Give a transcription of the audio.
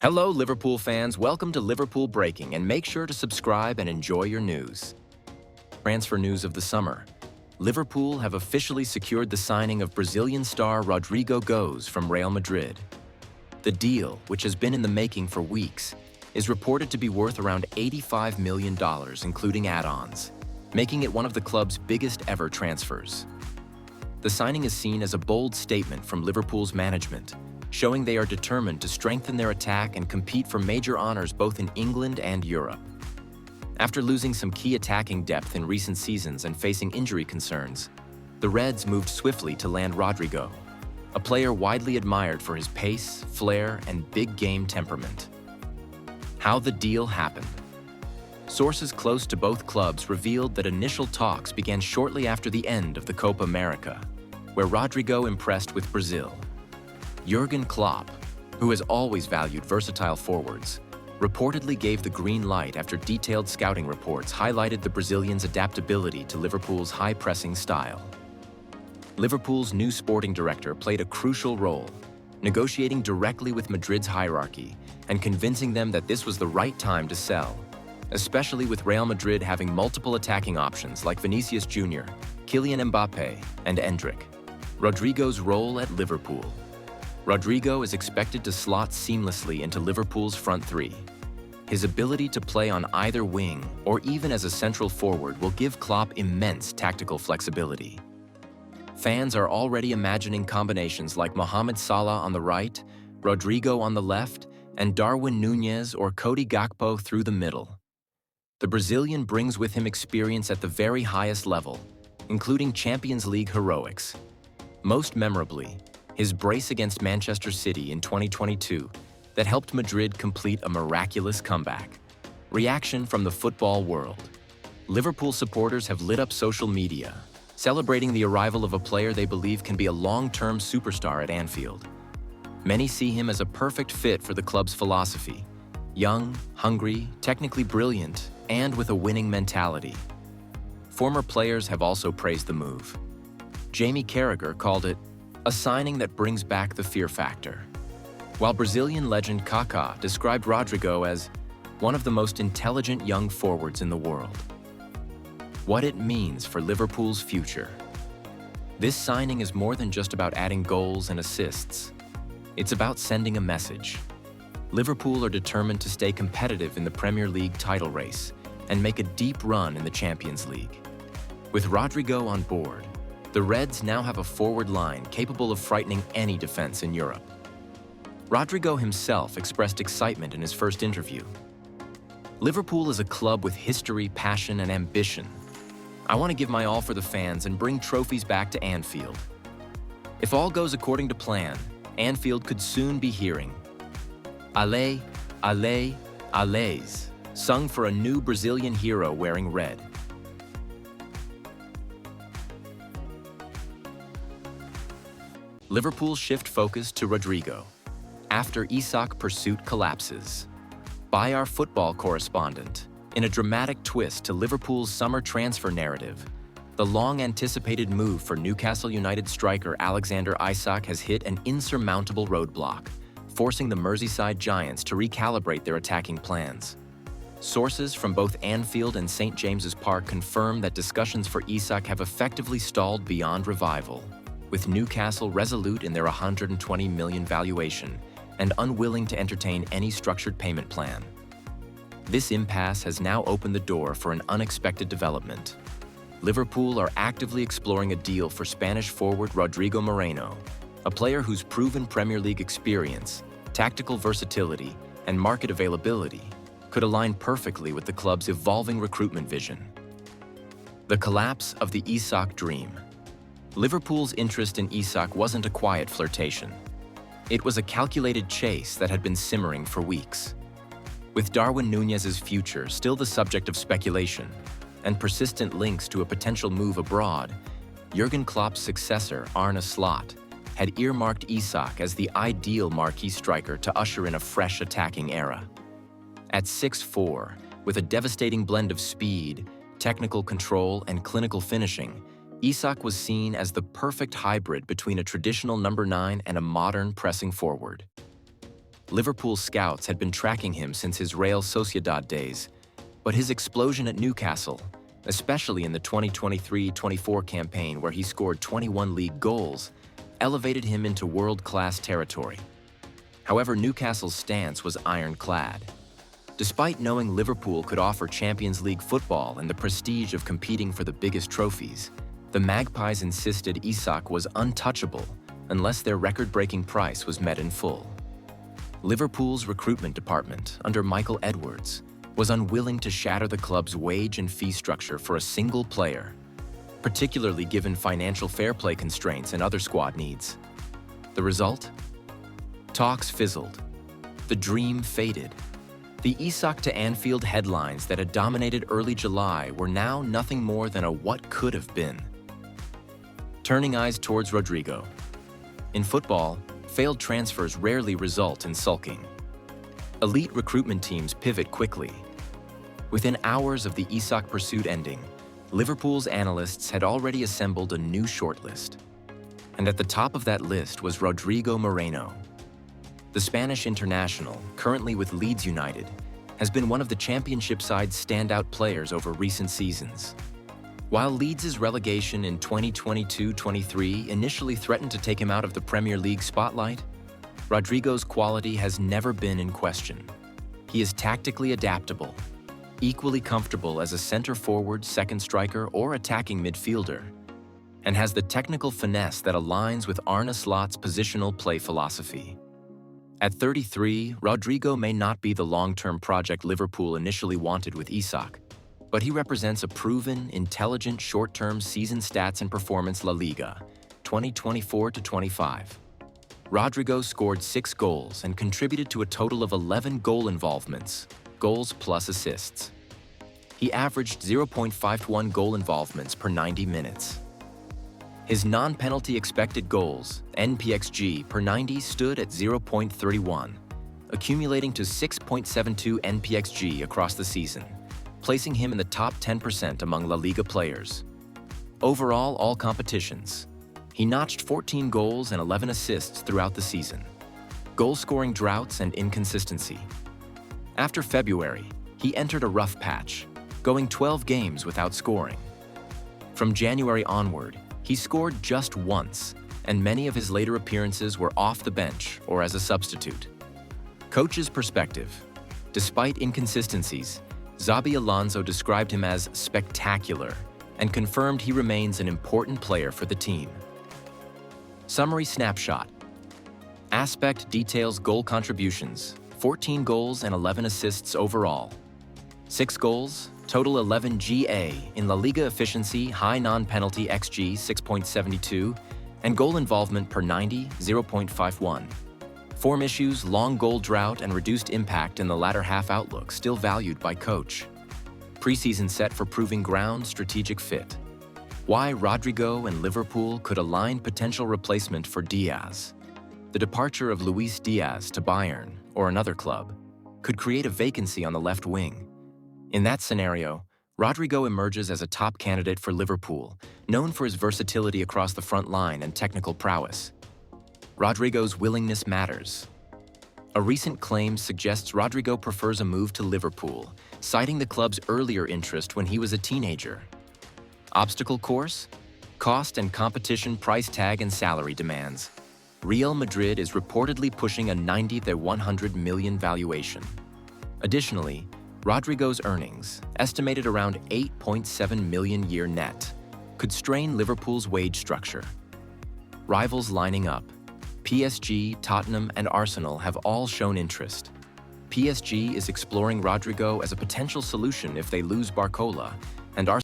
Hello, Liverpool fans. Welcome to Liverpool Breaking, and make sure to subscribe and enjoy your news. Transfer news of the summer. Liverpool have officially secured the signing of Brazilian star Rodrygo Goes from Real Madrid. The deal, which has been in the making for weeks, is reported to be worth around $85 million, including add-ons, making it one of the club's biggest ever transfers. The signing is seen as a bold statement from Liverpool's management, showing they are determined to strengthen their attack and compete for major honors both in England and Europe. After losing some key attacking depth in recent seasons and facing injury concerns, the Reds moved swiftly to land Rodrygo, a player widely admired for his pace, flair, and big-game temperament. How the deal happened. Sources close to both clubs revealed that initial talks began shortly after the end of the Copa America, where Rodrygo impressed with Brazil. Jurgen Klopp, who has always valued versatile forwards, reportedly gave the green light after detailed scouting reports highlighted the Brazilian's adaptability to Liverpool's high-pressing style. Liverpool's new sporting director played a crucial role, negotiating directly with Madrid's hierarchy and convincing them that this was the right time to sell, especially with Real Madrid having multiple attacking options like Vinicius Jr., Kylian Mbappe, and Endrick. Rodrygo's role at Liverpool. Rodrygo is expected to slot seamlessly into Liverpool's front three. His ability to play on either wing or even as a central forward will give Klopp immense tactical flexibility. Fans are already imagining combinations like Mohamed Salah on the right, Rodrygo on the left, and Darwin Núñez or Cody Gakpo through the middle. The Brazilian brings with him experience at the very highest level, including Champions League heroics. Most memorably, his brace against Manchester City in 2022 that helped Madrid complete a miraculous comeback. Reaction from the football world. Liverpool supporters have lit up social media, celebrating the arrival of a player they believe can be a long-term superstar at Anfield. Many see him as a perfect fit for the club's philosophy: young, hungry, technically brilliant, and with a winning mentality. Former players have also praised the move. Jamie Carragher called it a signing that brings back the fear factor, while Brazilian legend Kaká described Rodrygo as one of the most intelligent young forwards in the world. What it means for Liverpool's future. This signing is more than just about adding goals and assists. It's about sending a message. Liverpool are determined to stay competitive in the Premier League title race and make a deep run in the Champions League. With Rodrygo on board, the Reds now have a forward line capable of frightening any defense in Europe. Rodrygo himself expressed excitement in his first interview. Liverpool is a club with history, passion, and ambition. I want to give my all for the fans and bring trophies back to Anfield. If all goes according to plan, Anfield could soon be hearing "Allez, allez, allez," sung for a new Brazilian hero wearing red. Liverpool shift focus to Rodrygo after Isak pursuit collapses. By our football correspondent, in a dramatic twist to Liverpool's summer transfer narrative, the long-anticipated move for Newcastle United striker Alexander Isak has hit an insurmountable roadblock, forcing the Merseyside Giants to recalibrate their attacking plans. Sources from both Anfield and St. James's Park confirm that discussions for Isak have effectively stalled beyond revival, with Newcastle resolute in their $120 million valuation and unwilling to entertain any structured payment plan. This impasse has now opened the door for an unexpected development. Liverpool are actively exploring a deal for Spanish forward Rodrigo Moreno, a player whose proven Premier League experience, tactical versatility, and market availability could align perfectly with the club's evolving recruitment vision. The collapse of the Isak dream. Liverpool's interest in Isak wasn't a quiet flirtation. It was a calculated chase that had been simmering for weeks. With Darwin Núñez's future still the subject of speculation and persistent links to a potential move abroad, Jurgen Klopp's successor, Arne Slot, had earmarked Isak as the ideal marquee striker to usher in a fresh attacking era. At 6'4", with a devastating blend of speed, technical control, and clinical finishing, Isak was seen as the perfect hybrid between a traditional number 9 and a modern pressing forward. Liverpool scouts had been tracking him since his Real Sociedad days, but his explosion at Newcastle, especially in the 2023-24 campaign where he scored 21 league goals, elevated him into world-class territory. However, Newcastle's stance was ironclad. Despite knowing Liverpool could offer Champions League football and the prestige of competing for the biggest trophies, the Magpies insisted Isak was untouchable unless their record-breaking price was met in full. Liverpool's recruitment department, under Michael Edwards, was unwilling to shatter the club's wage and fee structure for a single player, particularly given financial fair play constraints and other squad needs. The result? Talks fizzled. The dream faded. The Isak to Anfield headlines that had dominated early July were now nothing more than a what could have been. Turning eyes towards Rodrygo. In football, failed transfers rarely result in sulking. Elite recruitment teams pivot quickly. Within hours of the Isak pursuit ending, Liverpool's analysts had already assembled a new shortlist. And at the top of that list was Rodrygo Moreno. The Spanish international, currently with Leeds United, has been one of the championship side's standout players over recent seasons. While Leeds' relegation in 2022-23 initially threatened to take him out of the Premier League spotlight, Rodrygo's quality has never been in question. He is tactically adaptable, equally comfortable as a center-forward, second striker, or attacking midfielder, and has the technical finesse that aligns with Arne Slot's positional play philosophy. At 33, Rodrygo may not be the long-term project Liverpool initially wanted with Isak, but he represents a proven, intelligent short-term season stats and performance La Liga, 2024-25. Rodrygo scored 6 goals and contributed to a total of 11 goal involvements, goals plus assists. He averaged 0.51 goal involvements per 90 minutes. His non-penalty expected goals, NPXG, per 90 stood at 0.31, accumulating to 6.72 NPXG across the season, placing him in the top 10% among La Liga players. Overall, all competitions, he notched 14 goals and 11 assists throughout the season. Goal-scoring droughts and inconsistency. After February, he entered a rough patch, going 12 games without scoring. From January onward, he scored just once, and many of his later appearances were off the bench or as a substitute. Coach's perspective. Despite inconsistencies, Xabi Alonso described him as spectacular and confirmed he remains an important player for the team. Summary snapshot. Aspect details goal contributions, 14 goals and 11 assists overall. 6 goals, total 11 GA in La Liga efficiency, high non-penalty XG 6.72, and goal involvement per 90, 0.51. Form issues, long goal drought, and reduced impact in the latter half outlook still valued by coach. Preseason set for proving ground, strategic fit. Why Rodrygo and Liverpool could align potential replacement for Diaz. The departure of Luis Diaz to Bayern, or another club, could create a vacancy on the left wing. In that scenario, Rodrygo emerges as a top candidate for Liverpool, known for his versatility across the front line and technical prowess. Rodrygo's willingness matters. A recent claim suggests Rodrygo prefers a move to Liverpool, citing the club's earlier interest when he was a teenager. Obstacle course? Cost and competition price tag and salary demands. Real Madrid is reportedly pushing a 90 to 100 million valuation. Additionally, Rodrygo's earnings, estimated around 8.7 million year net, could strain Liverpool's wage structure. Rivals lining up. PSG, Tottenham, and Arsenal have all shown interest. PSG is exploring Rodrygo as a potential solution if they lose Barcola, and Arsenal